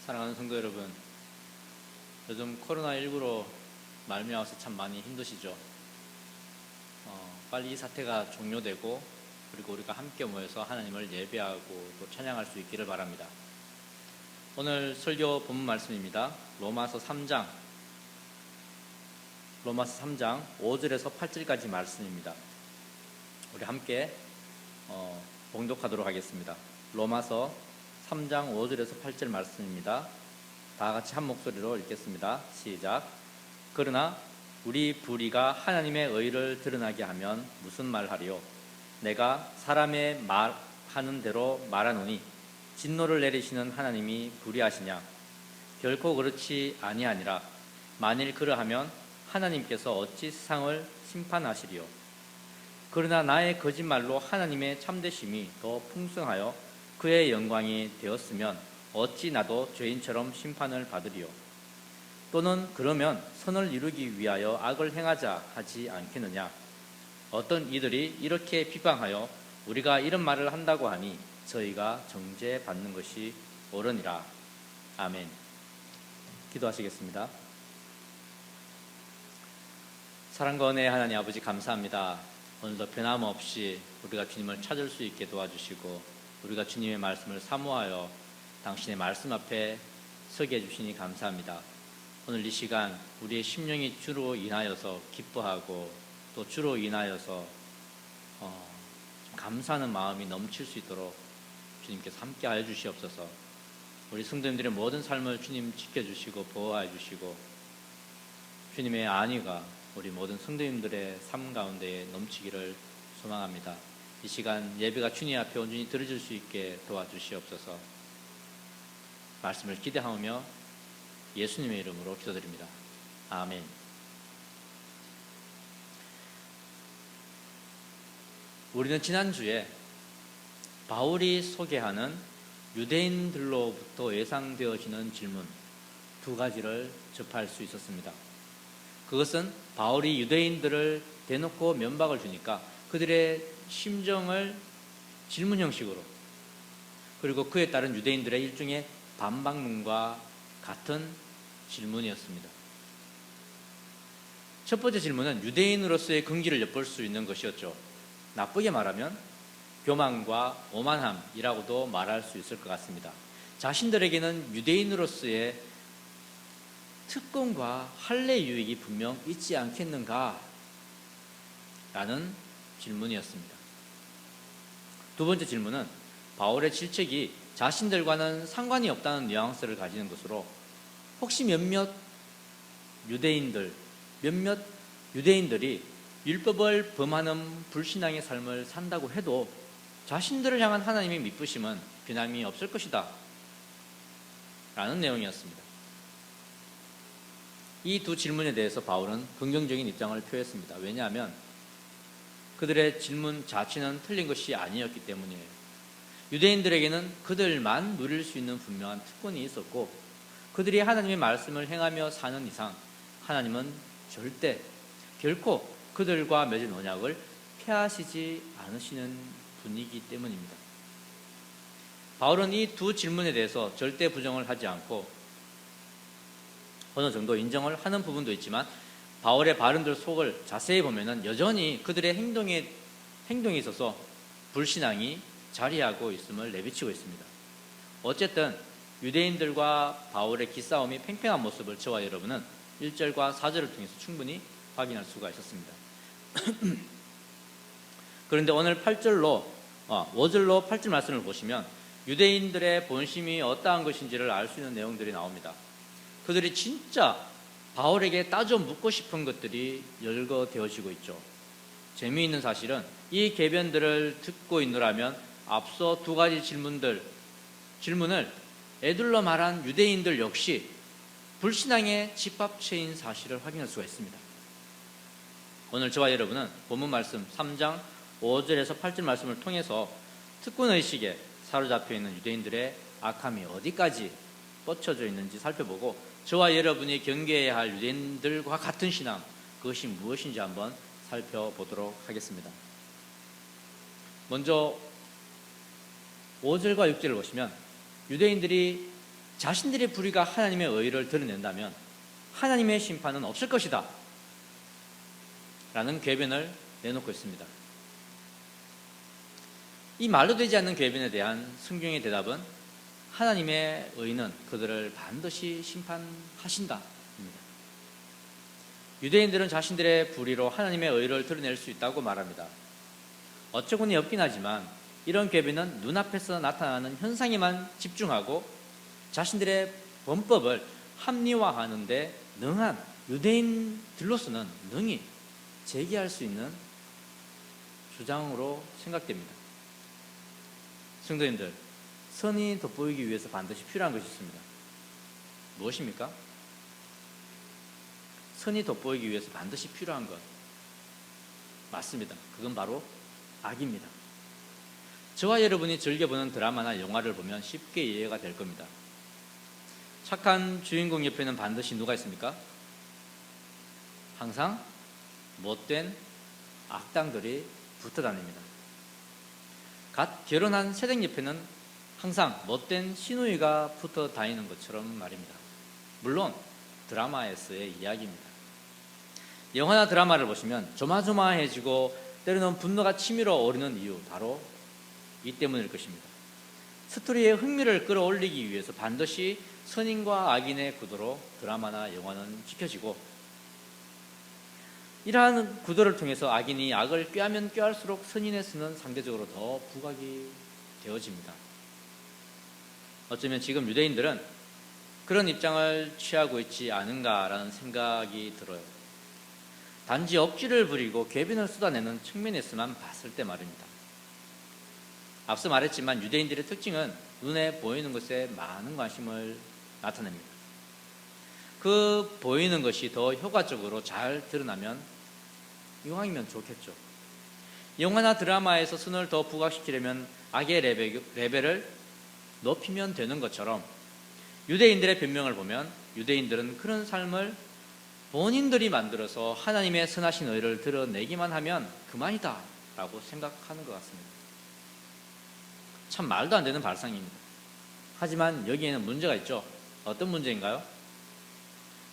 사랑하는 성도 여러분, 요즘 코로나19로 말미암아서 참 많이 힘드시죠? 빨리 이 사태가 종료되고 그리고 우리가 함께 모여서 하나님을 예배하고 또 찬양할 수 있기를 바랍니다. 오늘 설교 본문 말씀입니다. 로마서 3장 5절에서 8절까지 말씀입니다. 우리 함께 봉독하도록 하겠습니다. 로마서 3장 5절에서 8절 말씀입니다. 다 같이 한 목소리로 읽겠습니다. 시작. 그러나 우리 불의가 하나님의 의를 드러나게 하면 무슨 말하리요? 내가 사람의 말하는 대로 말하노니 진노를 내리시는 하나님이 불의하시냐? 결코 그렇지 아니하니라. 만일 그러하면 하나님께서 어찌 세상을 심판하시리요? 그러나 나의 거짓말로 하나님의 참되심이 더 풍성하여 그의 영광이 되었으면 어찌 나도 죄인처럼 심판을 받으리요? 또는 그러면 선을 이루기 위하여 악을 행하자 하지 않겠느냐? 어떤 이들이 이렇게 비방하여 우리가 이런 말을 한다고 하니 저희가 정죄받는 것이 옳으니라. 아멘. 기도하시겠습니다. 사랑과 은혜의 하나님 아버지, 감사합니다. 오늘도 변함없이 우리가 주님을 찾을 수 있게 도와주시고 우리가 주님의 말씀을 사모하여 당신의 말씀 앞에 서게 해주시니 감사합니다. 오늘 이 시간 우리의 심령이 주로 인하여서 기뻐하고 또 주로 인하여서 감사하는 마음이 넘칠 수 있도록 주님께서 함께하여 주시옵소서. 우리 성도님들의 모든 삶을 주님 지켜주시고 보호하여 주시고 주님의 안위가 우리 모든 성도님들의 삶 가운데 넘치기를 소망합니다. 이 시간 예배가 주님 앞에 온전히 드려질 수 있게 도와주시옵소서. 말씀을 기대하며 예수님의 이름으로 기도드립니다. 아멘. 우리는 지난주에 바울이 소개하는 유대인들로부터 예상되어지는 질문 두 가지를 접할 수 있었습니다. 그것은 바울이 유대인들을 대놓고 면박을 주니까 그들의 심정을 질문 형식으로, 그리고 그에 따른 유대인들의 일종의 반박문과 같은 질문이었습니다. 첫 번째 질문은 유대인으로서의 긍지를 엿볼 수 있는 것이었죠. 나쁘게 말하면 교만과 오만함이라고도 말할 수 있을 것 같습니다. 자신들에게는 유대인으로서의 특권과 할례 유익이 분명 있지 않겠는가? 라는 질문이었습니다. 두 번째 질문은 바울의 질책이 자신들과는 상관이 없다는 뉘앙스를 가지는 것으로 혹시 몇몇 유대인들이 율법을 범하는 불신앙의 삶을 산다고 해도 자신들을 향한 하나님의 미쁘심은 변함이 없을 것이다 라는 내용이었습니다. 이 두 질문에 대해서 바울은 긍정적인 입장을 표했습니다. 왜냐하면 그들의 질문 자체는 틀린 것이 아니었기 때문이에요. 유대인들에게는 그들만 누릴 수 있는 분명한 특권이 있었고 그들이 하나님의 말씀을 행하며 사는 이상 하나님은 결코 그들과 맺은 언약을 폐하시지 않으시는 분이기 때문입니다. 바울은 이 두 질문에 대해서 절대 부정을 하지 않고 어느 정도 인정을 하는 부분도 있지만 바울의 발언들 속을 자세히 보면 여전히 그들의 행동에 있어서 불신앙이 자리하고 있음을 내비치고 있습니다. 어쨌든 유대인들과 바울의 기싸움이 팽팽한 모습을 저와 여러분은 1절과 4절을 통해서 충분히 확인할 수가 있었습니다. 그런데 오늘 5절로 8절 말씀을 보시면 유대인들의 본심이 어떠한 것인지를 알 수 있는 내용들이 나옵니다. 그들이 진짜 바울에게 따져 묻고 싶은 것들이 열거되어지고 있죠. 재미있는 사실은 이 계변들을 듣고 있노라면 앞서 두 가지 질문을 에둘러 말한 유대인들 역시 불신앙의 집합체인 사실을 확인할 수가 있습니다. 오늘 저와 여러분은 본문 말씀 3장 5절에서 8절 말씀을 통해서 특권의식에 사로잡혀 있는 유대인들의 악함이 어디까지 뻗쳐져 있는지 살펴보고 저와 여러분이 경계해야 할 유대인들과 같은 신앙, 그것이 무엇인지 한번 살펴보도록 하겠습니다. 먼저 5절과 6절을 보시면 유대인들이 자신들의 불의가 하나님의 의를 드러낸다면 하나님의 심판은 없을 것이다 라는 궤변을 내놓고 있습니다. 이 말도 되지 않는 궤변에 대한 성경의 대답은 하나님의 의는 그들을 반드시 심판하신다 입니다. 유대인들은 자신들의 불의로 하나님의 의를 드러낼 수 있다고 말합니다. 어처구니 없긴 하지만 이런 궤변은 눈앞에서 나타나는 현상에만 집중하고 자신들의 범법을 합리화하는 데 능한 유대인들로서는 능히 제기할 수 있는 주장으로 생각됩니다. 성도님들, 선이 돋보이기 위해서 반드시 필요한 것이 있습니다. 무엇입니까? 선이 돋보이기 위해서 반드시 필요한 것 맞습니다. 그건 바로 악입니다. 저와 여러분이 즐겨보는 드라마나 영화를 보면 쉽게 이해가 될 겁니다. 착한 주인공 옆에는 반드시 누가 있습니까? 항상 못된 악당들이 붙어 다닙니다. 갓 결혼한 새댁 옆에는 항상 못된 시누이가 붙어 다니는 것처럼 말입니다. 물론 드라마에서의 이야기입니다. 영화나 드라마를 보시면 조마조마해지고 때로는 분노가 치밀어 오르는 이유, 바로 이 때문일 것입니다. 스토리의 흥미를 끌어올리기 위해서 반드시 선인과 악인의 구도로 드라마나 영화는 지켜지고, 이러한 구도를 통해서 악인이 악을 꾀하면 꾀할수록 선인의 선은 상대적으로 더 부각이 되어집니다. 어쩌면 지금 유대인들은 그런 입장을 취하고 있지 않은가라는 생각이 들어요. 단지 억지를 부리고 궤변을 쏟아내는 측면에서만 봤을 때 말입니다. 앞서 말했지만 유대인들의 특징은 눈에 보이는 것에 많은 관심을 나타냅니다. 그 보이는 것이 더 효과적으로 잘 드러나면 이왕이면 좋겠죠. 영화나 드라마에서 선을 더 부각시키려면 악의 레벨을 높이면 되는 것처럼, 유대인들의 변명을 보면 유대인들은 그런 삶을 본인들이 만들어서 하나님의 선하신 의를 드러내기만 하면 그만이다 라고 생각하는 것 같습니다. 참 말도 안 되는 발상입니다. 하지만 여기에는 문제가 있죠. 어떤 문제인가요?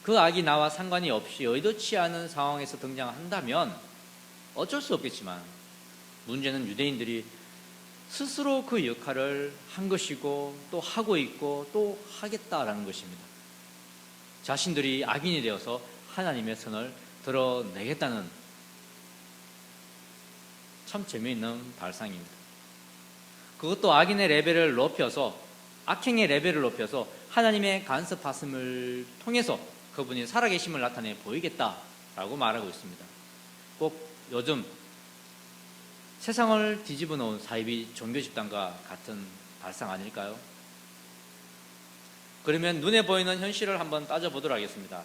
그 악이 나와 상관이 없이 의도치 않은 상황에서 등장한다면 어쩔 수 없겠지만, 문제는 유대인들이 스스로 그 역할을 한 것이고 또 하고 있고 또 하겠다라는 것입니다. 자신들이 악인이 되어서 하나님의 선을 드러내겠다는 참 재미있는 발상입니다. 그것도 악인의 레벨을 높여서, 악행의 레벨을 높여서 하나님의 간섭하심을 통해서 그분이 살아계심을 나타내 보이겠다라고 말하고 있습니다. 꼭 요즘 세상을 뒤집어 놓은 사이비 종교 집단과 같은 발상 아닐까요? 그러면 눈에 보이는 현실을 한번 따져보도록 하겠습니다.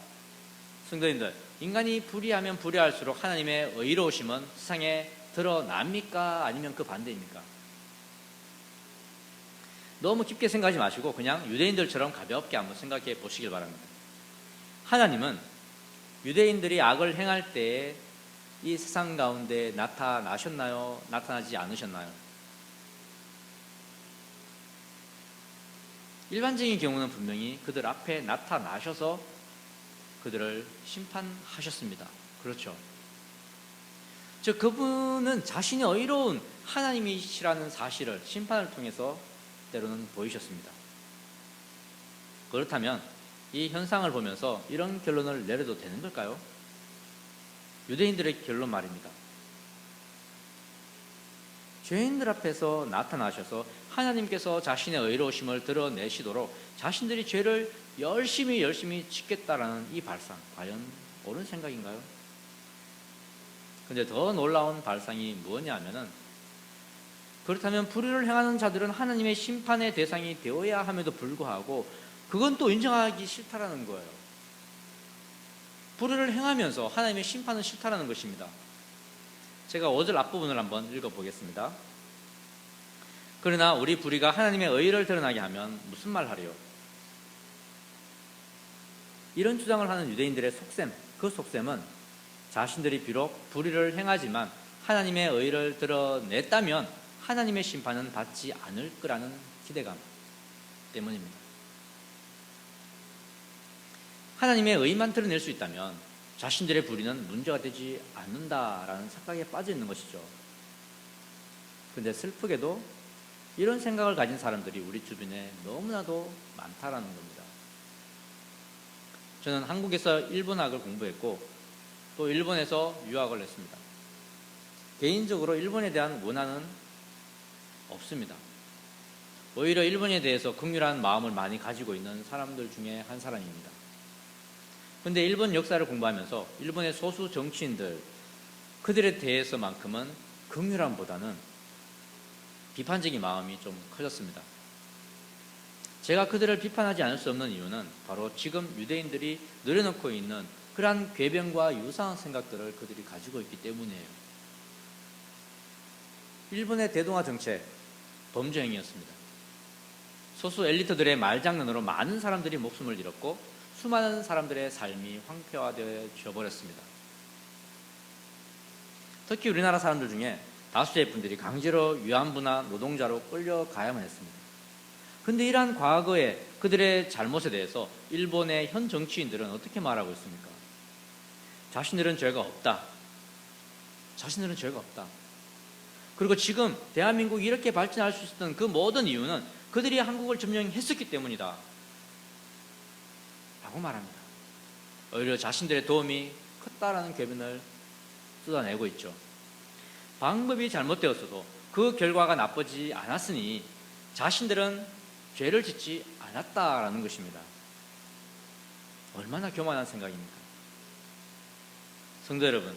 성도님들, 인간이 불의하면 불의할수록 하나님의 의로우심은 세상에 드러납니까? 아니면 그 반대입니까? 너무 깊게 생각하지 마시고 그냥 유대인들처럼 가볍게 한번 생각해 보시길 바랍니다. 하나님은 유대인들이 악을 행할 때에 이 세상 가운데 나타나셨나요? 나타나지 않으셨나요? 일반적인 경우는 분명히 그들 앞에 나타나셔서 그들을 심판하셨습니다. 그렇죠? 즉 그분은 자신이 의로운 하나님이시라는 사실을 심판을 통해서 때로는 보이셨습니다. 그렇다면 이 현상을 보면서 이런 결론을 내려도 되는 걸까요? 유대인들의 결론 말입니다. 죄인들 앞에서 나타나셔서 하나님께서 자신의 의로우심을 드러내시도록 자신들이 죄를 열심히 짓겠다라는 이 발상, 과연 옳은 생각인가요? 근데 더 놀라운 발상이 뭐냐면은, 그렇다면 불의를 행하는 자들은 하나님의 심판의 대상이 되어야 함에도 불구하고 그건 또 인정하기 싫다라는 거예요. 불의를 행하면서 하나님의 심판은 싫다라는 것입니다. 제가 5절 앞부분을 한번 읽어보겠습니다. 그러나 우리 불의가 하나님의 의를 드러나게 하면 무슨 말 하래요? 이런 주장을 하는 유대인들의 속셈, 그 속셈은 자신들이 비록 불의를 행하지만 하나님의 의를 드러냈다면 하나님의 심판은 받지 않을 거라는 기대감 때문입니다. 하나님의 의만 드러낼 수 있다면 자신들의 불의는 문제가 되지 않는다라는 착각에 빠져 있는 것이죠. 그런데 슬프게도 이런 생각을 가진 사람들이 우리 주변에 너무나도 많다라는 겁니다. 저는 한국에서 일본학을 공부했고 또 일본에서 유학을 했습니다. 개인적으로 일본에 대한 원한은 없습니다. 오히려 일본에 대해서 긍휼한 마음을 많이 가지고 있는 사람들 중에 한 사람입니다. 그런데 일본 역사를 공부하면서 일본의 소수 정치인들, 그들에 대해서만큼은 긍휼함보다는 비판적인 마음이 좀 커졌습니다. 제가 그들을 비판하지 않을 수 없는 이유는 바로 지금 유대인들이 늘어놓고 있는 그러한 궤변과 유사한 생각들을 그들이 가지고 있기 때문이에요. 일본의 대동아 정책, 범죄 행위였습니다. 소수 엘리트들의 말장난으로 많은 사람들이 목숨을 잃었고 수많은 사람들의 삶이 황폐화되어 버렸습니다. 특히 우리나라 사람들 중에 다수의 분들이 강제로 위안부나 노동자로 끌려가야만 했습니다. 그런데 이러한 과거의 그들의 잘못에 대해서 일본의 현 정치인들은 어떻게 말하고 있습니까? 자신들은 죄가 없다. 자신들은 죄가 없다. 그리고 지금 대한민국이 이렇게 발전할 수 있었던 그 모든 이유는 그들이 한국을 점령했었기 때문이다 라고 말합니다. 오히려 자신들의 도움이 컸다라는 궤변을 쏟아내고 있죠. 방법이 잘못되었어도 그 결과가 나쁘지 않았으니 자신들은 죄를 짓지 않았다라는 것입니다. 얼마나 교만한 생각입니까? 성도 여러분,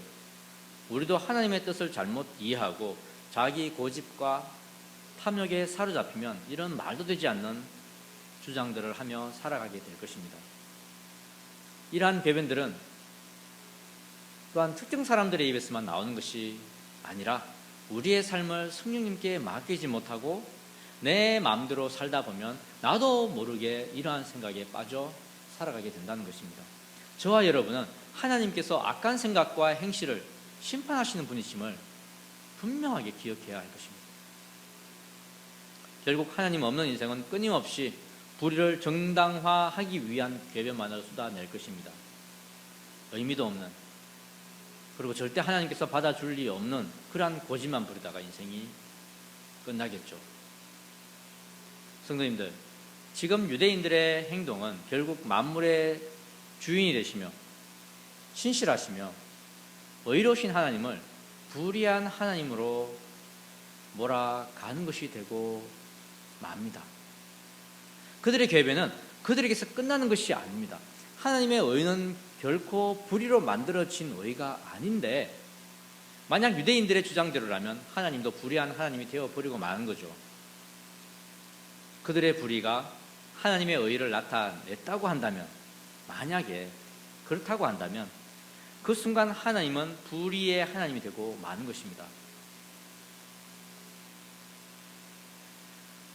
우리도 하나님의 뜻을 잘못 이해하고 자기 고집과 탐욕에 사로잡히면 이런 말도 되지 않는 주장들을 하며 살아가게 될 것입니다. 이러한 궤변들은 또한 특정 사람들의 입에서만 나오는 것이 아니라 우리의 삶을 성령님께 맡기지 못하고 내 마음대로 살다 보면 나도 모르게 이러한 생각에 빠져 살아가게 된다는 것입니다. 저와 여러분은 하나님께서 악한 생각과 행실을 심판하시는 분이심을 분명하게 기억해야 할 것입니다. 결국 하나님 없는 인생은 끊임없이 불의를 정당화하기 위한 궤변만을 쏟아낼 것입니다. 의미도 없는, 그리고 절대 하나님께서 받아줄 리 없는 그러한 고집만 부리다가 인생이 끝나겠죠. 성도님들, 지금 유대인들의 행동은 결국 만물의 주인이 되시며 신실하시며 의로우신 하나님을 불의한 하나님으로 몰아가는 것이 되고 맙니다. 그들의 궤변은 그들에게서 끝나는 것이 아닙니다. 하나님의 의는 결코 불의로 만들어진 의가 아닌데 만약 유대인들의 주장대로라면 하나님도 불의한 하나님이 되어버리고 마는 거죠. 그들의 불의가 하나님의 의를 나타냈다고 한다면, 만약에 그렇다고 한다면 그 순간 하나님은 불의의 하나님이 되고 마는 것입니다.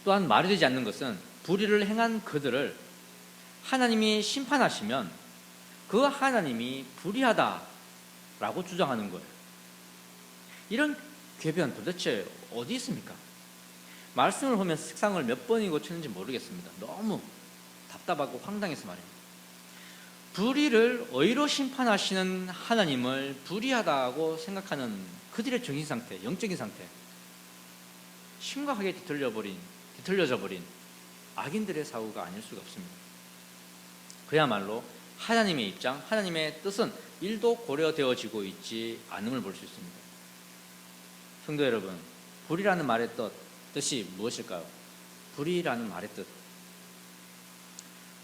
또한 말이 되지 않는 것은 불의를 행한 그들을 하나님이 심판하시면 그 하나님이 불의하다라고 주장하는 거예요. 이런 궤변 도대체 어디 있습니까? 말씀을 보면서 색상을 몇 번이고 치는지 모르겠습니다. 너무 답답하고 황당해서 말입니다. 불의를 의로 심판하시는 하나님을 불의하다고 생각하는 그들의 정신상태, 영적인 상태, 심각하게 뒤틀려져 버린 악인들의 사고가 아닐 수가 없습니다. 그야말로 하나님의 입장, 하나님의 뜻은 1도 고려되어지고 있지 않음을 볼 수 있습니다. 성도 여러분, 불의라는 말의 뜻이 무엇일까요? 불의라는 말의 뜻,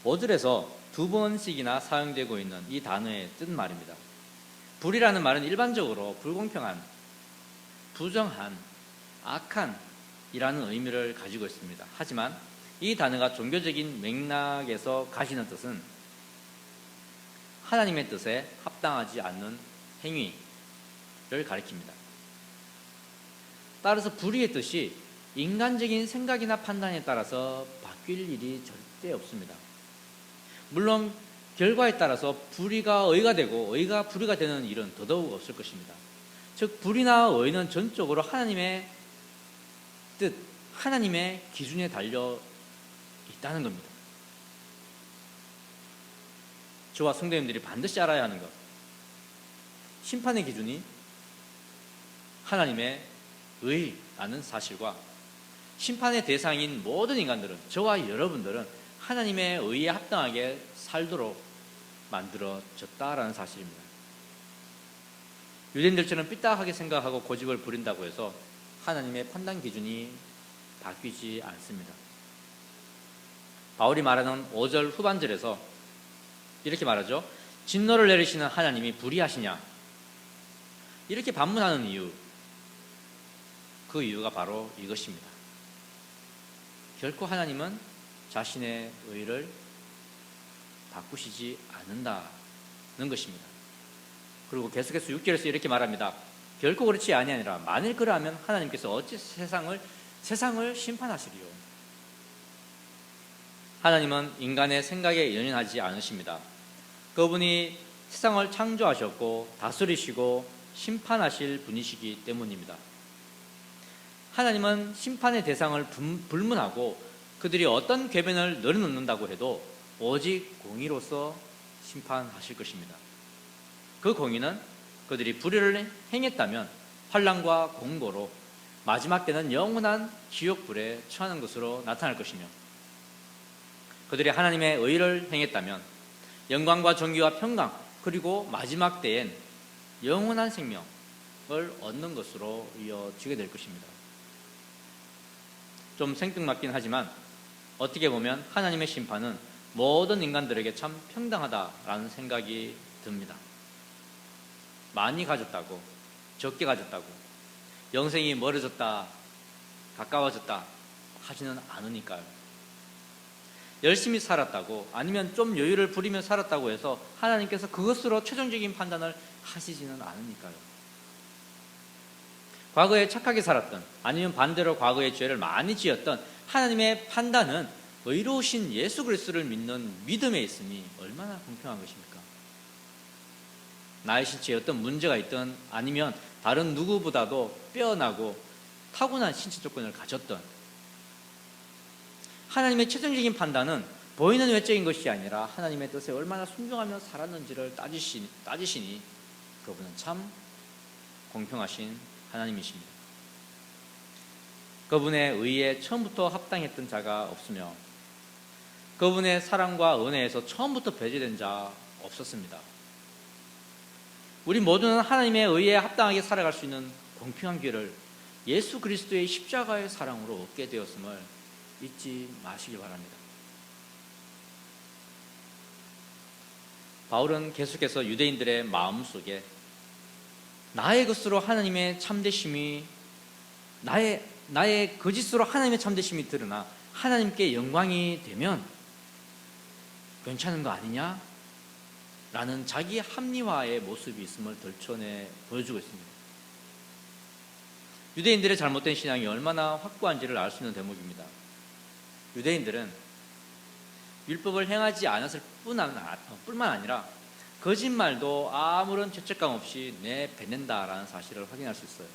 어들에서 2번씩이나 사용되고 있는 이 단어의 뜻 말입니다. 불의라는 말은 일반적으로 불공평한, 부정한, 악한 이라는 의미를 가지고 있습니다. 하지만 이 단어가 종교적인 맥락에서 가지는 뜻은 하나님의 뜻에 합당하지 않는 행위를 가리킵니다. 따라서 불의의 뜻이 인간적인 생각이나 판단에 따라서 바뀔 일이 절대 없습니다. 물론 결과에 따라서 불의가 의가 되고 의가 불의가 되는 일은 더더욱 없을 것입니다. 즉 불의나 의는 전적으로 하나님의 뜻, 하나님의 기준에 달려 있다는 겁니다. 저와 성도님들이 반드시 알아야 하는 것, 심판의 기준이 하나님의 의라는 사실과 심판의 대상인 모든 인간들은, 저와 여러분들은 하나님의 의에 합당하게 살도록 만들어졌다라는 사실입니다. 유대인들처럼 삐딱하게 생각하고 고집을 부린다고 해서 하나님의 판단 기준이 바뀌지 않습니다. 바울이 말하는 5절 후반절에서 이렇게 말하죠. 진노를 내리시는 하나님이 불의하시냐? 이렇게 반문하는 이유, 그 이유가 바로 이것입니다. 결코 하나님은 자신의 의를 바꾸시지 않는다는 것입니다. 그리고 계속해서 6절에서 이렇게 말합니다. 결코 그렇지 아니하니라. 만일 그러하면 하나님께서 어찌 세상을 심판하시리요? 하나님은 인간의 생각에 연연하지 않으십니다. 그분이 세상을 창조하셨고 다스리시고 심판하실 분이시기 때문입니다. 하나님은 심판의 대상을 불문하고 그들이 어떤 궤변을 늘어놓는다고 해도 오직 공의로서 심판하실 것입니다. 그 공의는 그들이 불의를 행했다면 환난과 공고로 마지막 때는 영원한 지옥불에 처하는 것으로 나타날 것이며, 그들이 하나님의 의를 행했다면 영광과 존귀와 평강, 그리고 마지막 때엔 영원한 생명을 얻는 것으로 이어지게 될 것입니다. 좀 생뚱맞긴 하지만 어떻게 보면 하나님의 심판은 모든 인간들에게 참 평등하다라는 생각이 듭니다. 많이 가졌다고, 적게 가졌다고, 영생이 멀어졌다, 가까워졌다 하지는 않으니까요. 열심히 살았다고, 아니면 좀 여유를 부리며 살았다고 해서 하나님께서 그것으로 최종적인 판단을 하시지는 않으니까요. 과거에 착하게 살았던, 아니면 반대로 과거에 죄를 많이 지었던 하나님의 판단은 의로우신 예수 그리스도를 믿는 믿음에 있으니 얼마나 공평한 것입니까? 나의 신체에 어떤 문제가 있든, 아니면 다른 누구보다도 빼어나고 타고난 신체 조건을 가졌던, 하나님의 최종적인 판단은 보이는 외적인 것이 아니라 하나님의 뜻에 얼마나 순종하며 살았는지를 따지시니 그분은 참 공평하신 하나님이십니다. 그분의 의에 처음부터 합당했던 자가 없으며 그분의 사랑과 은혜에서 처음부터 배제된 자 없었습니다. 우리 모두는 하나님의 의에 합당하게 살아갈 수 있는 공평한 기회를 예수 그리스도의 십자가의 사랑으로 얻게 되었음을 잊지 마시기 바랍니다. 바울은 계속해서 유대인들의 마음속에 나의 것으로 하나님의 참되심이, 나의 거짓으로 하나님의 참되심이 드러나 하나님께 영광이 되면 괜찮은 거 아니냐? 라는 자기 합리화의 모습이 있음을 덜쳐내 보여주고 있습니다. 유대인들의 잘못된 신앙이 얼마나 확고한지를 알 수 있는 대목입니다. 유대인들은 율법을 행하지 않았을 뿐만 아니라 거짓말도 아무런 죄책감 없이 내뱉는다라는 사실을 확인할 수 있어요.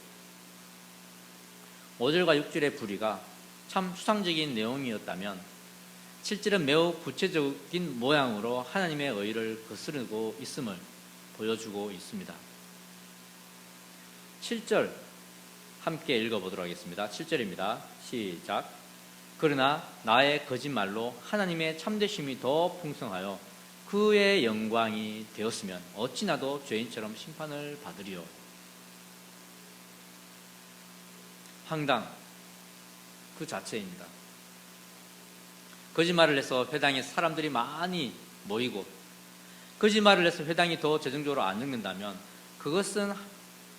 5절과 6절의 불의가 참 추상적인 내용이었다면 7절은 매우 구체적인 모양으로 하나님의 의를 거스르고 있음을 보여주고 있습니다. 7절 함께 읽어보도록 하겠습니다. 7절입니다. 시작. 그러나 나의 거짓말로 하나님의 참되심이 더 풍성하여 그의 영광이 되었으면 어찌 나도 죄인처럼 심판을 받으리요. 황당 그 자체입니다. 거짓말을 해서 회당에 사람들이 많이 모이고 거짓말을 해서 회당이 더 재정적으로 안 죽는다면 그것은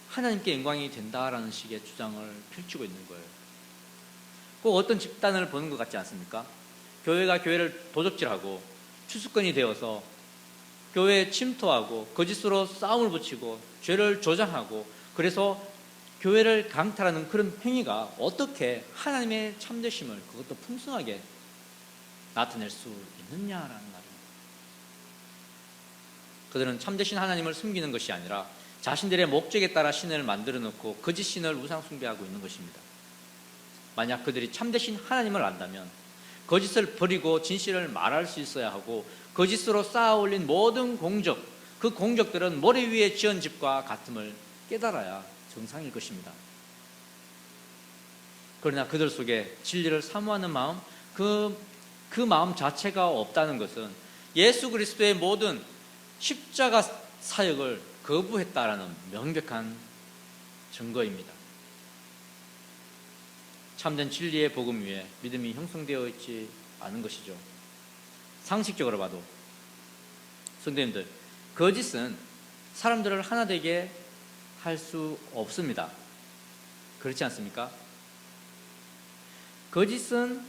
하나님께 영광이 된다라는 식의 주장을 펼치고 있는 거예요. 꼭 어떤 집단을 보는 것 같지 않습니까? 교회가 교회를 도적질하고 추수꾼이 되어서 교회에 침투하고 거짓으로 싸움을 붙이고 죄를 조장하고 그래서 교회를 강탈하는 그런 행위가 어떻게 하나님의 참되심을 그것도 풍성하게 나타낼 수 있느냐라는 말입니다. 그들은 참되신 하나님을 숨기는 것이 아니라 자신들의 목적에 따라 신을 만들어 놓고 거짓 신을 우상 숭배하고 있는 것입니다. 만약 그들이 참되신 하나님을 안다면 거짓을 버리고 진실을 말할 수 있어야 하고 거짓으로 쌓아 올린 모든 공적, 그 공적들은 모래 위에 지은 집과 같음을 깨달아야 정상일 것입니다. 그러나 그들 속에 진리를 사모하는 마음, 그 마음 자체가 없다는 것은 예수 그리스도의 모든 십자가 사역을 거부했다라는 명백한 증거입니다. 참된 진리의 복음 위에 믿음이 형성되어 있지 않은 것이죠. 상식적으로 봐도 성도님들, 거짓은 사람들을 하나 되게 할 수 없습니다. 그렇지 않습니까? 거짓은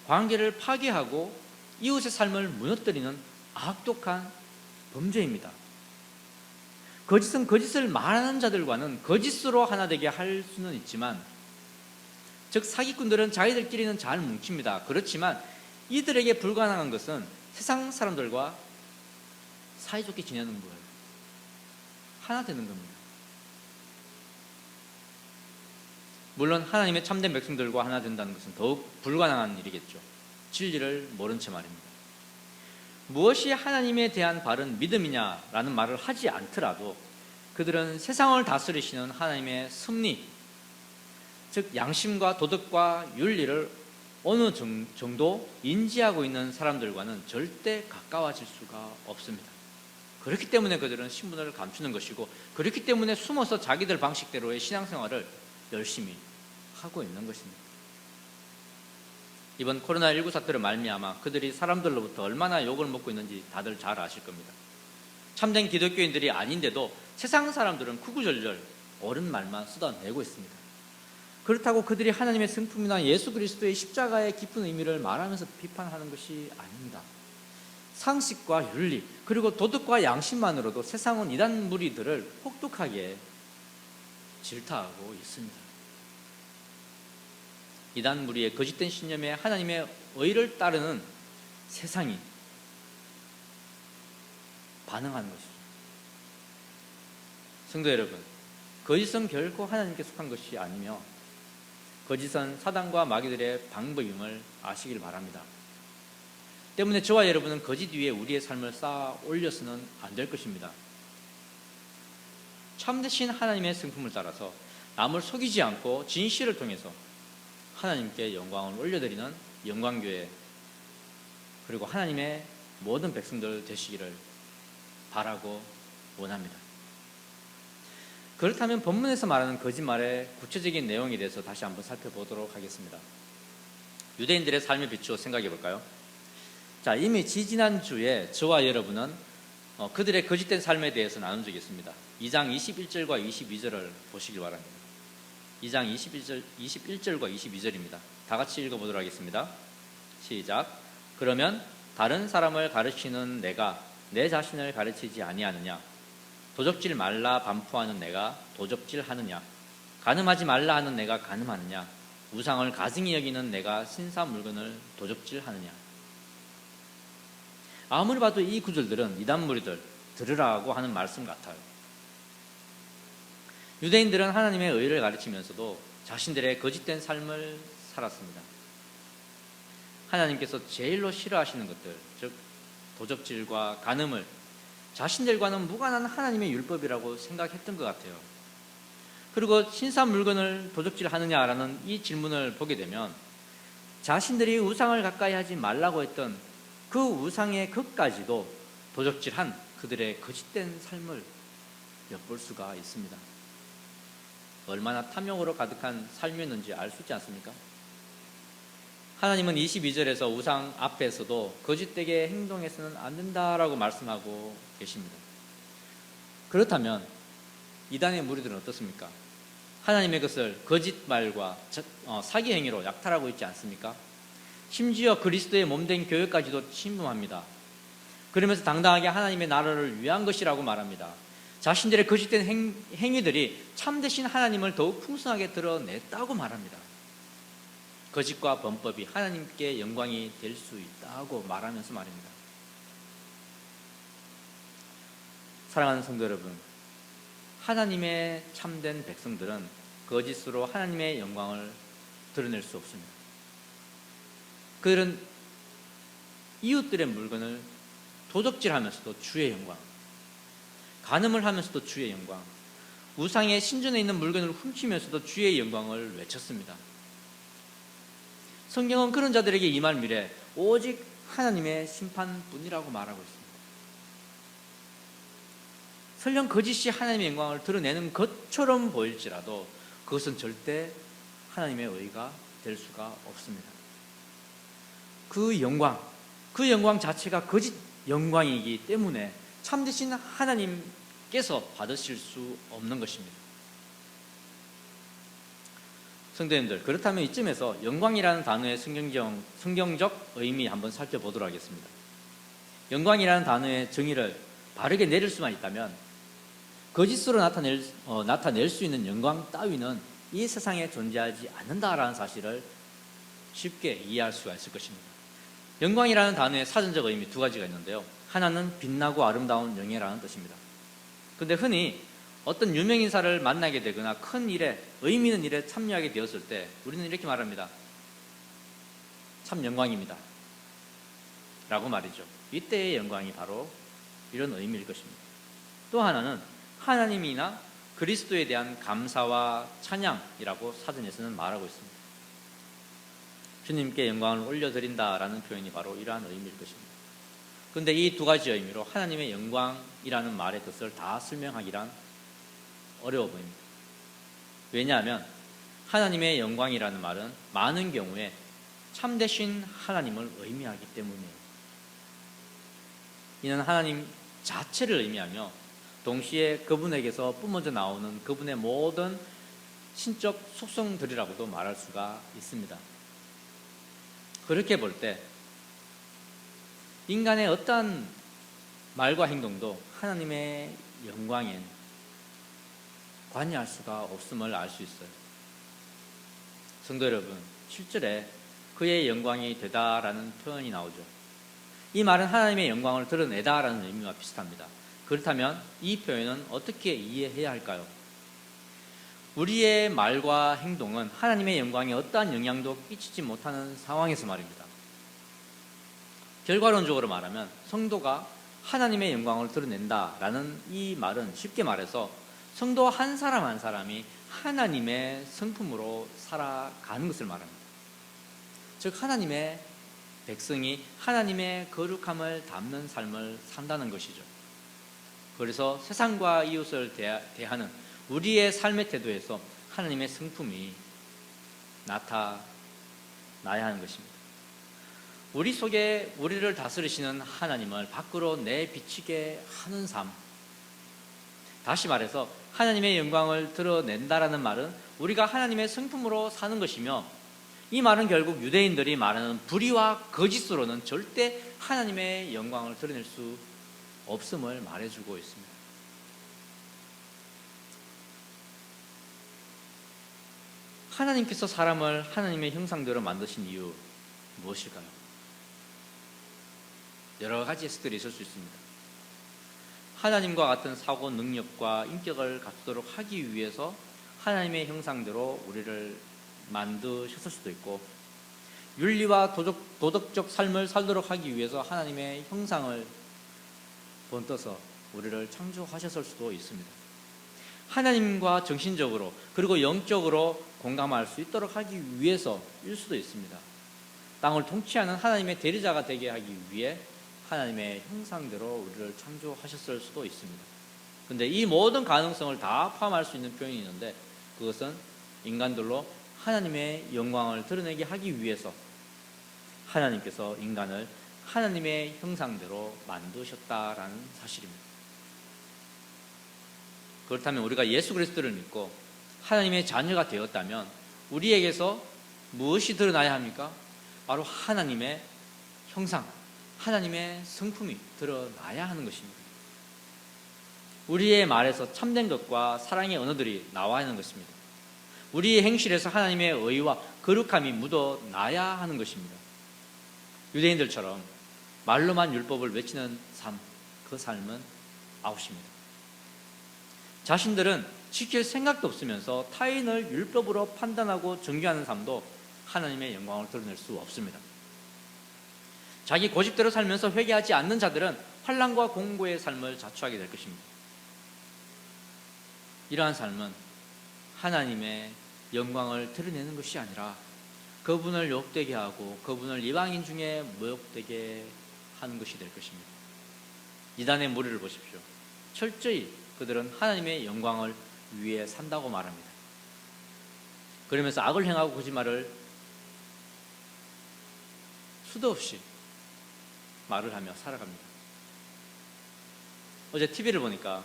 관계를 파괴하고 이웃의 삶을 무너뜨리는 악독한 범죄입니다. 거짓은 거짓을 말하는 자들과는 거짓으로 하나 되게 할 수는 있지만, 즉 사기꾼들은 자기들끼리는 잘 뭉칩니다. 그렇지만 이들에게 불가능한 것은 세상 사람들과 사이좋게 지내는 거예요. 하나 되는 겁니다. 물론 하나님의 참된 백성들과 하나 된다는 것은 더욱 불가능한 일이겠죠. 진리를 모른 채 말입니다. 무엇이 하나님에 대한 바른 믿음이냐라는 말을 하지 않더라도 그들은 세상을 다스리시는 하나님의 섭리, 즉 양심과 도덕과 윤리를 어느 정도 인지하고 있는 사람들과는 절대 가까워질 수가 없습니다. 그렇기 때문에 그들은 신분을 감추는 것이고, 그렇기 때문에 숨어서 자기들 방식대로의 신앙생활을 열심히 하고 있는 것입니다. 이번 코로나19 사태로 말미암아 그들이 사람들로부터 얼마나 욕을 먹고 있는지 다들 잘 아실 겁니다. 참된 기독교인들이 아닌데도 세상 사람들은 구구절절 옳은 말만 쏟아내고 있습니다. 그렇다고 그들이 하나님의 성품이나 예수 그리스도의 십자가의 깊은 의미를 말하면서 비판하는 것이 아닙니다. 상식과 윤리, 그리고 도덕과 양심만으로도 세상은 이단 무리들을 혹독하게 질타하고 있습니다. 이단 무리의 거짓된 신념에 하나님의 의를 따르는 세상이 반응하는 것이죠. 성도 여러분, 거짓은 결코 하나님께 속한 것이 아니며 거짓은 사단과 마귀들의 방법임을 아시길 바랍니다. 때문에 저와 여러분은 거짓 위에 우리의 삶을 쌓아 올려서는 안 될 것입니다. 참되신 하나님의 성품을 따라서 남을 속이지 않고 진실을 통해서 하나님께 영광을 올려드리는 영광교회, 그리고 하나님의 모든 백성들 되시기를 바라고 원합니다. 그렇다면 본문에서 말하는 거짓말의 구체적인 내용에 대해서 다시 한번 살펴보도록 하겠습니다. 유대인들의 삶에 비추어 생각해 볼까요? 자, 이미 지지난주에 저와 여러분은 그들의 거짓된 삶에 대해서 나눈 적이 있습니다. 2장 21절과 22절을 보시길 바랍니다. 2장 21절과 22절입니다. 다 같이 읽어보도록 하겠습니다. 시작. 그러면 다른 사람을 가르치는 내가 내 자신을 가르치지 아니하느냐? 도적질 말라 반포하는 내가 도적질하느냐? 간음하지 말라 하는 내가 간음하느냐? 우상을 가증히 여기는 내가 신사 물건을 도적질하느냐? 아무리 봐도 이 구절들은 이단 무리들 들으라고 하는 말씀 같아요. 유대인들은 하나님의 의를 가르치면서도 자신들의 거짓된 삶을 살았습니다. 하나님께서 제일로 싫어하시는 것들, 즉 도적질과 간음을 자신들과는 무관한 하나님의 율법이라고 생각했던 것 같아요. 그리고 신사 물건을 도적질하느냐라는 이 질문을 보게 되면 자신들이 우상을 가까이 하지 말라고 했던 그 우상의 것까지도 도적질한 그들의 거짓된 삶을 엿볼 수가 있습니다. 얼마나 탐욕으로 가득한 삶이었는지 알 수 있지 않습니까? 하나님은 22절에서 우상 앞에서도 거짓되게 행동해서는 안 된다라고 말씀하고 계십니다. 그렇다면 이단의 무리들은 어떻습니까? 하나님의 것을 거짓말과 사기 행위로 약탈하고 있지 않습니까? 심지어 그리스도의 몸된 교회까지도 침범합니다. 그러면서 당당하게 하나님의 나라를 위한 것이라고 말합니다. 자신들의 거짓된 행위들이 참되신 하나님을 더욱 풍성하게 드러냈다고 말합니다. 거짓과 범법이 하나님께 영광이 될 수 있다고 말하면서 말입니다. 사랑하는 성도 여러분, 하나님의 참된 백성들은 거짓으로 하나님의 영광을 드러낼 수 없습니다. 그들은 이웃들의 물건을 도적질하면서도 주의 영광, 간음을 하면서도 주의 영광, 우상의 신전에 있는 물건을 훔치면서도 주의 영광을 외쳤습니다. 성경은 그런 자들에게 임할 미래 오직 하나님의 심판뿐이라고 말하고 있습니다. 설령 거짓이 하나님의 영광을 드러내는 것처럼 보일지라도 그것은 절대 하나님의 의가 될 수가 없습니다. 그 영광 자체가 거짓 영광이기 때문에 참되신 하나님께서 받으실 수 없는 것입니다. 성도님들, 그렇다면 이쯤에서 영광이라는 단어의 성경적 의미 한번 살펴보도록 하겠습니다. 영광이라는 단어의 정의를 바르게 내릴 수만 있다면 거짓으로 나타낼 수 있는 영광 따위는 이 세상에 존재하지 않는다라는 사실을 쉽게 이해할 수가 있을 것입니다. 영광이라는 단어의 사전적 의미 두 가지가 있는데요. 하나는 빛나고 아름다운 영예라는 뜻입니다. 그런데 흔히 어떤 유명인사를 만나게 되거나 큰 일에, 의미 있는 일에 참여하게 되었을 때 우리는 이렇게 말합니다. 참 영광입니다 라고 말이죠. 이때의 영광이 바로 이런 의미일 것입니다. 또 하나는 하나님이나 그리스도에 대한 감사와 찬양이라고 사전에서는 말하고 있습니다. 주님께 영광을 올려드린다라는 표현이 바로 이러한 의미일 것입니다. 그런데 이 두 가지 의미로 하나님의 영광이라는 말의 뜻을 다 설명하기란 어려워 보입니다. 왜냐하면 하나님의 영광이라는 말은 많은 경우에 참되신 하나님을 의미하기 때문이에요. 이는 하나님 자체를 의미하며 동시에 그분에게서 뿜어져 나오는 그분의 모든 신적 속성들이라고도 말할 수가 있습니다. 그렇게 볼 때 인간의 어떠한 말과 행동도 하나님의 영광엔 관여할 수가 없음을 알 수 있어요. 성도 여러분, 7절에 그의 영광이 되다라는 표현이 나오죠. 이 말은 하나님의 영광을 드러내다라는 의미와 비슷합니다. 그렇다면 이 표현은 어떻게 이해해야 할까요? 우리의 말과 행동은 하나님의 영광에 어떠한 영향도 끼치지 못하는 상황에서 말입니다. 결과론적으로 말하면 성도가 하나님의 영광을 드러낸다라는 이 말은 쉽게 말해서 성도 한 사람 한 사람이 하나님의 성품으로 살아가는 것을 말합니다. 즉 하나님의 백성이 하나님의 거룩함을 담는 삶을 산다는 것이죠. 그래서 세상과 이웃을 대하는 우리의 삶의 태도에서 하나님의 성품이 나타나야 하는 것입니다. 우리 속에 우리를 다스리시는 하나님을 밖으로 내비치게 하는 삶, 다시 말해서 하나님의 영광을 드러낸다라는 말은 우리가 하나님의 성품으로 사는 것이며, 이 말은 결국 유대인들이 말하는 불의와 거짓으로는 절대 하나님의 영광을 드러낼 수 없음을 말해주고 있습니다. 하나님께서 사람을 하나님의 형상대로 만드신 이유 무엇일까요? 여러 가지 해석들이 있을 수 있습니다. 하나님과 같은 사고 능력과 인격을 갖추도록 하기 위해서 하나님의 형상대로 우리를 만드셨을 수도 있고, 윤리와 도덕적 삶을 살도록 하기 위해서 하나님의 형상을 본떠서 우리를 창조하셨을 수도 있습니다. 하나님과 정신적으로 그리고 영적으로 공감할 수 있도록 하기 위해서일 수도 있습니다. 땅을 통치하는 하나님의 대리자가 되게 하기 위해 하나님의 형상대로 우리를 창조하셨을 수도 있습니다. 그런데 이 모든 가능성을 다 포함할 수 있는 표현이 있는데, 그것은 인간들로 하나님의 영광을 드러내게 하기 위해서 하나님께서 인간을 하나님의 형상대로 만드셨다라는 사실입니다. 그렇다면 우리가 예수 그리스도를 믿고 하나님의 자녀가 되었다면 우리에게서 무엇이 드러나야 합니까? 바로 하나님의 형상, 하나님의 성품이 드러나야 하는 것입니다. 우리의 말에서 참된 것과 사랑의 언어들이 나와야 하는 것입니다. 우리의 행실에서 하나님의 의와 거룩함이 묻어나야 하는 것입니다. 유대인들처럼 말로만 율법을 외치는 삶, 그 삶은 아웃입니다. 자신들은 지킬 생각도 없으면서 타인을 율법으로 판단하고 정죄하는 삶도 하나님의 영광을 드러낼 수 없습니다. 자기 고집대로 살면서 회개하지 않는 자들은 환난과 공고의 삶을 자초하게 될 것입니다. 이러한 삶은 하나님의 영광을 드러내는 것이 아니라 그분을 욕되게 하고 그분을 이방인 중에 모욕되게 하는 것이 될 것입니다. 이단의 무리를 보십시오. 철저히 그들은 하나님의 영광을 위해 산다고 말합니다. 그러면서 악을 행하고 거짓말을 수도 없이 말을 하며 살아갑니다. 어제 TV를 보니까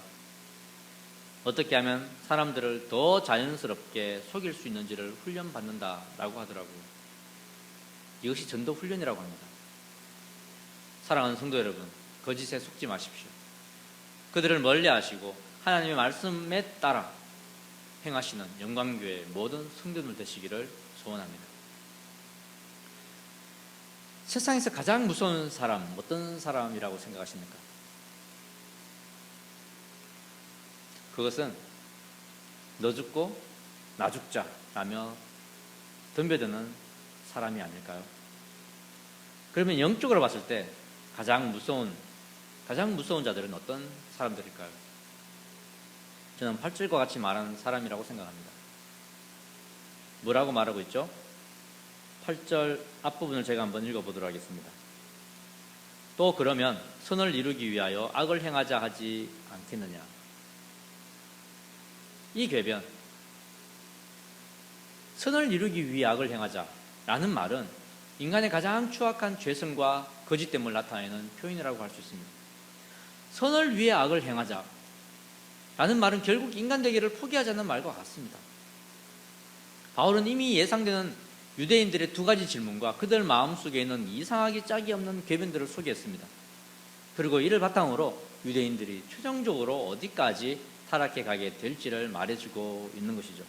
어떻게 하면 사람들을 더 자연스럽게 속일 수 있는지를 훈련받는다라고 하더라고요. 이것이 전도 훈련이라고 합니다. 사랑하는 성도 여러분, 거짓에 속지 마십시오. 그들을 멀리하시고 하나님의 말씀에 따라 행하시는 영광교회 모든 성도들 되시기를 소원합니다. 세상에서 가장 무서운 사람, 어떤 사람이라고 생각하십니까? 그것은 너 죽고 나 죽자 라며 덤벼드는 사람이 아닐까요? 그러면 영적으로 봤을 때 가장 무서운 자들은 어떤 사람들일까요? 저는 8절과 같이 말하는 사람이라고 생각합니다. 뭐라고 말하고 있죠? 8절 앞부분을 제가 한번 읽어보도록 하겠습니다. 또 그러면 선을 이루기 위하여 악을 행하자 하지 않겠느냐. 이 궤변, 선을 이루기 위해 악을 행하자 라는 말은 인간의 가장 추악한 죄성과 거짓됨을 나타내는 표현이라고 할 수 있습니다. 선을 위해 악을 행하자 라는 말은 결국 인간 되기를 포기하자는 말과 같습니다. 바울은 이미 예상되는 유대인들의 두 가지 질문과 그들 마음속에 있는 이상하기 짝이 없는 궤변들을 소개했습니다. 그리고 이를 바탕으로 유대인들이 최종적으로 어디까지 타락해 가게 될지를 말해주고 있는 것이죠.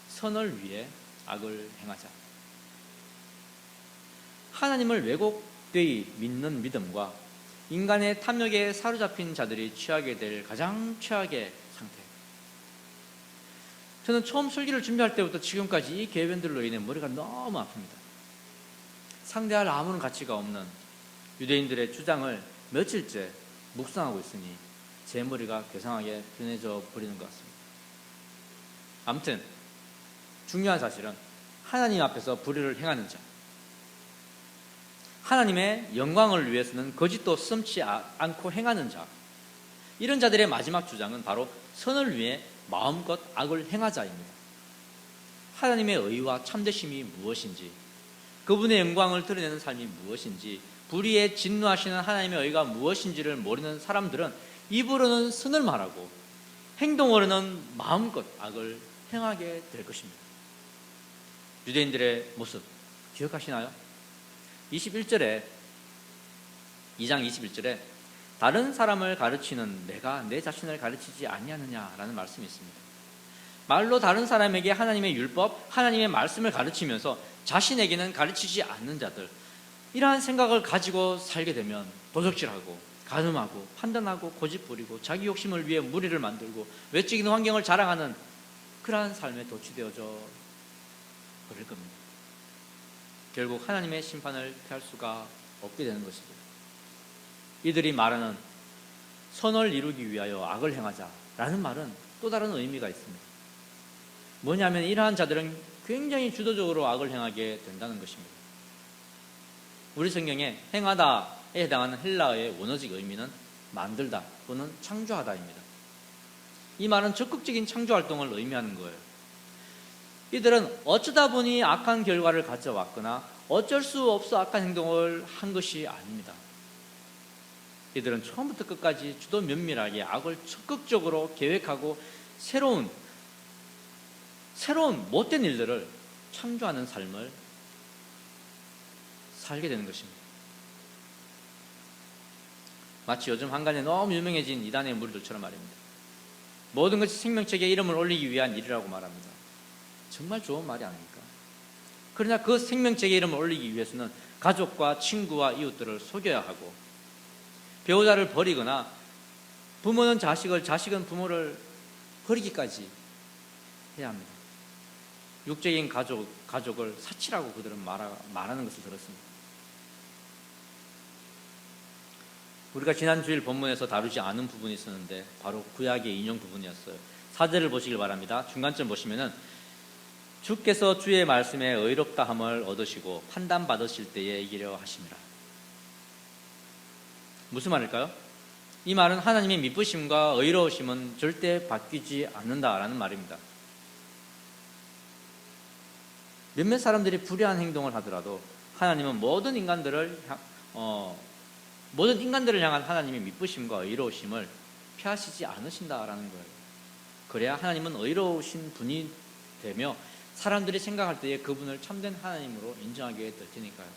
선을 위해 악을 행하자. 하나님을 왜곡되이 믿는 믿음과 인간의 탐욕에 사로잡힌 자들이 취하게 될 가장 최악의 상태. 저는 처음 설교를 준비할 때부터 지금까지 이 궤변들로 인해 머리가 너무 아픕니다. 상대할 아무런 가치가 없는 유대인들의 주장을 며칠째 묵상하고 있으니 제 머리가 괴상하게 변해져 버리는 것 같습니다. 아무튼 중요한 사실은 하나님 앞에서 불의를 행하는 자, 하나님의 영광을 위해서는 거짓도 씀지 않고 행하는 자, 이런 자들의 마지막 주장은 바로 선을 위해 마음껏 악을 행하자입니다. 하나님의 의와 참되심이 무엇인지, 그분의 영광을 드러내는 삶이 무엇인지, 불의에 진노하시는 하나님의 의가 무엇인지를 모르는 사람들은 입으로는 선을 말하고 행동으로는 마음껏 악을 행하게 될 것입니다. 유대인들의 모습 기억하시나요? 2장 21절에 다른 사람을 가르치는 내가 내 자신을 가르치지 아니하느냐라는 말씀이 있습니다. 말로 다른 사람에게 하나님의 율법, 하나님의 말씀을 가르치면서 자신에게는 가르치지 않는 자들, 이러한 생각을 가지고 살게 되면 도적질하고 간음하고 판단하고 고집부리고 자기 욕심을 위해 무리를 만들고 외적인 환경을 자랑하는 그러한 삶에 도취되어져 버릴 겁니다. 결국 하나님의 심판을 피할 수가 없게 되는 것이죠. 이들이 말하는 선을 이루기 위하여 악을 행하자라는 말은 또 다른 의미가 있습니다. 뭐냐면 이러한 자들은 굉장히 주도적으로 악을 행하게 된다는 것입니다. 우리 성경에 행하다에 해당하는 헬라어의 원어적 의미는 만들다 또는 창조하다입니다. 이 말은 적극적인 창조활동을 의미하는 거예요. 이들은 어쩌다 보니 악한 결과를 가져왔거나 어쩔 수 없어 악한 행동을 한 것이 아닙니다. 이들은 처음부터 끝까지 주도 면밀하게 악을 적극적으로 계획하고 새로운 못된 일들을 창조하는 삶을 살게 되는 것입니다. 마치 요즘 한간에 너무 유명해진 이단의 무리들처럼 말입니다. 모든 것이 생명책에 이름을 올리기 위한 일이라고 말합니다. 정말 좋은 말이 아닙니까? 그러나 그 생명책에 이름을 올리기 위해서는 가족과 친구와 이웃들을 속여야 하고, 배우자를 버리거나 부모는 자식을, 자식은 부모를 버리기까지 해야 합니다. 육적인 가족을 사치라고 그들은 말하는 것을 들었습니다. 우리가 지난 주일 본문에서 다루지 않은 부분이 있었는데 바로 구약의 인용 부분이었어요. 4절을 보시길 바랍니다. 중간점 보시면은 주께서 주의 말씀에 의롭다함을 얻으시고 판단받으실 때에 이기려 하심이라. 무슨 말일까요? 이 말은 하나님의 미쁘심과 의로우심은 절대 바뀌지 않는다라는 말입니다. 몇몇 사람들이 불의한 행동을 하더라도 하나님은 모든 인간들을 향한 하나님의 미쁘심과 의로우심을 피하시지 않으신다라는 거예요. 그래야 하나님은 의로우신 분이 되며 사람들이 생각할 때에 그분을 참된 하나님으로 인정하게 될 테니까요.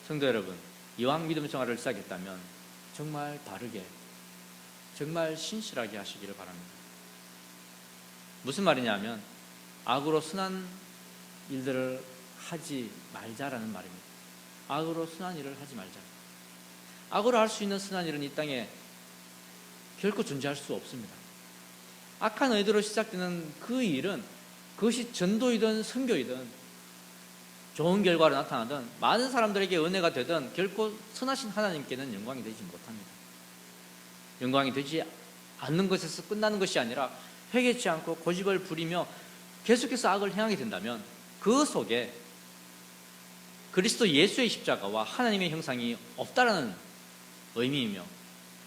성도 여러분, 이왕 믿음 생활을 시작했다면 정말 바르게, 정말 신실하게 하시기를 바랍니다. 무슨 말이냐면 악으로 순한 일들을 하지 말자라는 말입니다. 악으로 순한 일을 하지 말자. 악으로 할 수 있는 순한 일은 이 땅에 결코 존재할 수 없습니다. 악한 의도로 시작되는 그 일은 그것이 전도이든 선교이든 좋은 결과로 나타나든 많은 사람들에게 은혜가 되든 결코 선하신 하나님께는 영광이 되지 못합니다. 영광이 되지 않는 것에서 끝나는 것이 아니라 회개치 않고 고집을 부리며 계속해서 악을 행하게 된다면 그 속에 그리스도 예수의 십자가와 하나님의 형상이 없다라는 의미이며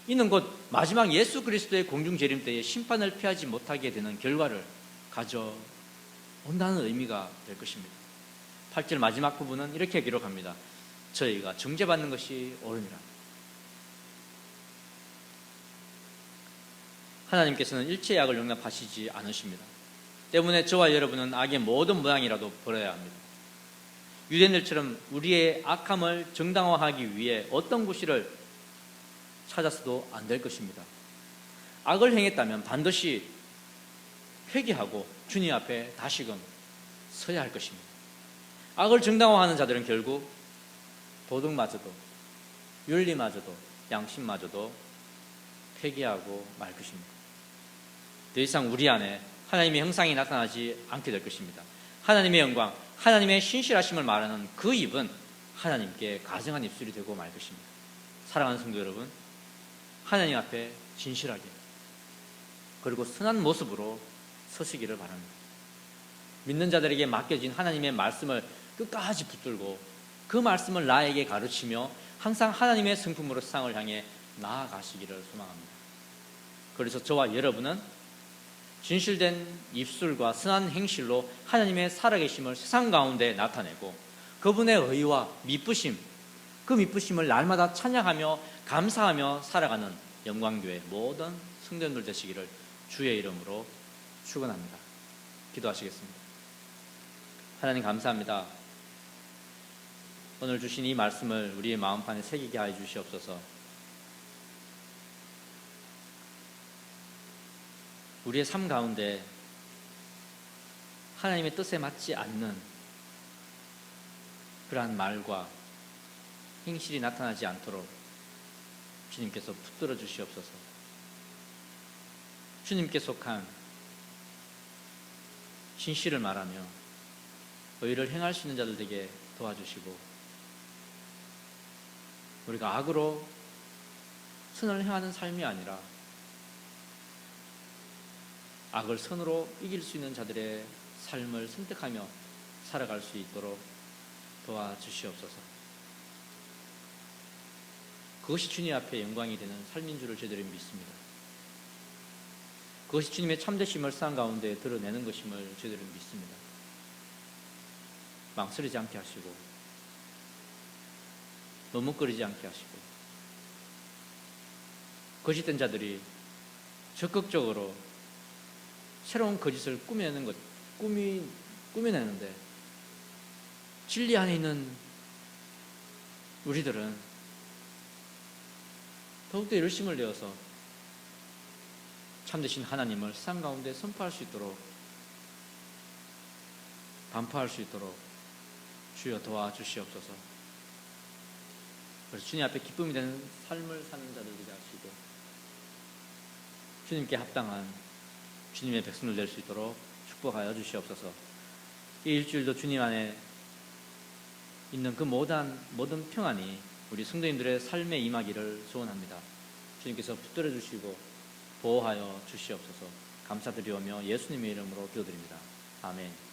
이는 곧 마지막 예수 그리스도의 공중 재림 때에 심판을 피하지 못하게 되는 결과를 가져온다는 의미가 될 것입니다. 8절 마지막 부분은 이렇게 기록합니다. 저희가 정죄받는 것이 옳으니라. 하나님께서는 일체의 악을 용납하시지 않으십니다. 때문에 저와 여러분은 악의 모든 모양이라도 버려야 합니다. 유대인들처럼 우리의 악함을 정당화하기 위해 어떤 구실을 찾아서도 안 될 것입니다. 악을 행했다면 반드시 회개하고 주님 앞에 다시금 서야 할 것입니다. 악을 정당화하는 자들은 결국 도덕마저도 윤리마저도 양심마저도 폐기하고 말 것입니다. 더 이상 우리 안에 하나님의 형상이 나타나지 않게 될 것입니다. 하나님의 영광, 하나님의 신실하심을 말하는 그 입은 하나님께 가증한 입술이 되고 말 것입니다. 사랑하는 성도 여러분, 하나님 앞에 진실하게 그리고 선한 모습으로 서시기를 바랍니다. 믿는 자들에게 맡겨진 하나님의 말씀을 끝까지 붙들고 그 말씀을 나에게 가르치며 항상 하나님의 성품으로 세상을 향해 나아가시기를 소망합니다. 그래서 저와 여러분은 진실된 입술과 선한 행실로 하나님의 살아계심을 세상 가운데 나타내고 그분의 의와 미쁘심, 그 미쁘심을 날마다 찬양하며 감사하며 살아가는 영광교회 모든 성도님들 되시기를 주의 이름으로 축원합니다. 기도하시겠습니다. 하나님 감사합니다. 오늘 주신 이 말씀을 우리의 마음판에 새기게 하여 주시옵소서. 우리의 삶 가운데 하나님의 뜻에 맞지 않는 그러한 말과 행실이 나타나지 않도록 주님께서 붙들어 주시옵소서. 주님께 속한 진실을 말하며 의를 행할 수 있는 자들 되게 도와주시고 우리가 악으로 선을 행하는 삶이 아니라 악을 선으로 이길 수 있는 자들의 삶을 선택하며 살아갈 수 있도록 도와주시옵소서. 그것이 주님 앞에 영광이 되는 삶인 줄을 저희들이 믿습니다. 그것이 주님의 참되심을 세상 가운데 드러내는 것임을 저희들은 믿습니다. 망설이지 않게 하시고 머뭇거리지 않게 하시고 거짓된 자들이 적극적으로 새로운 거짓을 꾸며내는데 진리 안에 있는 우리들은 더욱더 열심을 내어서 참되신 하나님을 세상 가운데 선포할 수 있도록 반포할 수 있도록 주여 도와주시옵소서. 그래서 주님 앞에 기쁨이 되는 삶을 사는 자들 되게 하시고 주님께 합당한 주님의 백성들 될 수 있도록 축복하여 주시옵소서. 이 일주일도 주님 안에 있는 그 모든 평안이 우리 성도님들의 삶에 임하기를 소원합니다. 주님께서 붙들어 주시고 보호하여 주시옵소서. 감사드리오며 예수님의 이름으로 기도드립니다. 아멘.